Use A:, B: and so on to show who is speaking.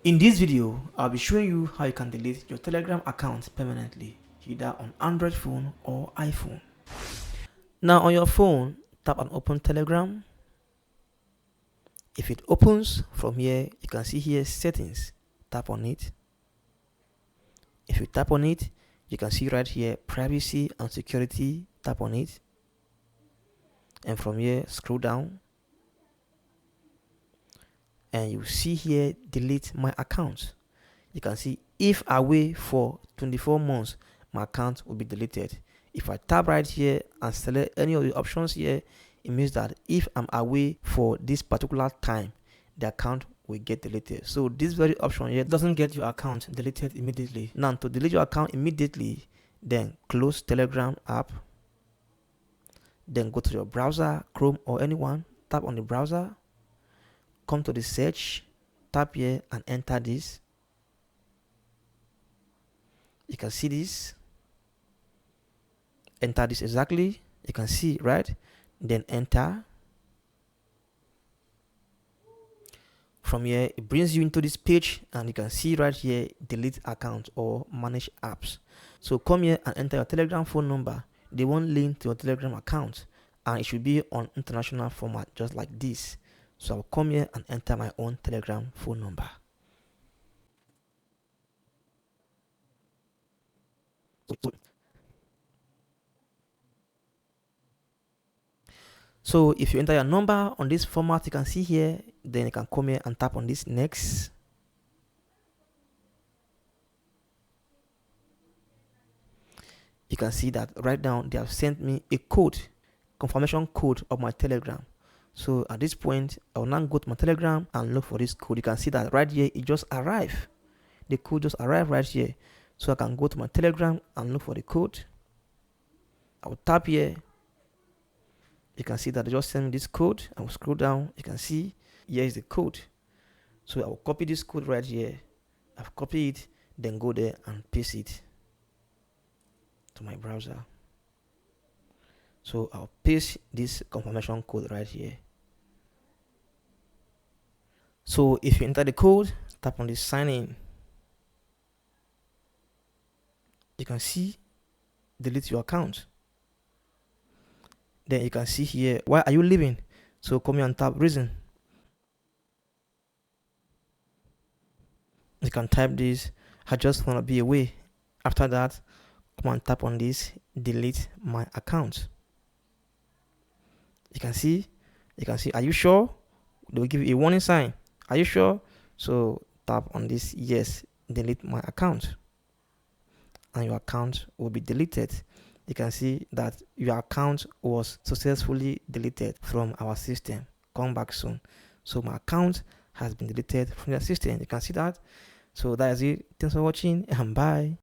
A: In this video, I'll be showing you how you can delete your Telegram account permanently, either on Android phone or iPhone. Now on your phone, tap and open Telegram. If it opens from here, you can see here settings. Tap on it. If you tap on it, you can see right here privacy and security. Tap on it. And from here, scroll down. And you see here delete my account. You can see if away for 24 months, my account will be deleted. If I tap right here and select any of the options here, it means that if I'm away for this particular time, the account will get deleted. So this very option here doesn't get your account deleted immediately. Now to delete your account immediately, then close Telegram app, then go to your browser, Chrome or anyone, tap on the browser, come to the search, tap here and enter this. You can see this. Enter this exactly. You can see, right? Then enter. From here, it brings you into this page and you can see right here, delete account or manage apps. So come here and enter your Telegram phone number. They won't link to your Telegram account and it should be on international format just like this. So I'll come here and enter my own Telegram phone number. So if you enter your number on this format, you can see here, then you can come here and tap on this next. You can see that right now they have sent me a code, confirmation code of my Telegram. So at this point, I will now go to my Telegram and look for this code. You can see that right here, it just arrived. The code just arrived right here. So I can go to my Telegram and look for the code. I will tap here. You can see that they just sent me this code. I will scroll down. You can see here is the code. So I will copy this code right here. I've copied it, then go there and paste it to my browser. So I'll paste this confirmation code right here. So if you enter the code, tap on this sign in. You can see delete your account. Then you can see here, why are you leaving? So come here and tap reason. You can type this, I just want to be away. After that, come and tap on this, delete my account. You can see, are you sure? They will give you a warning sign. Are you sure? So tap on this, yes, delete my account. And your account will be deleted. You can see that your account was successfully deleted from our system. Come back soon. So my account has been deleted from your system. You can see that. So that is it. Thanks for watching and bye.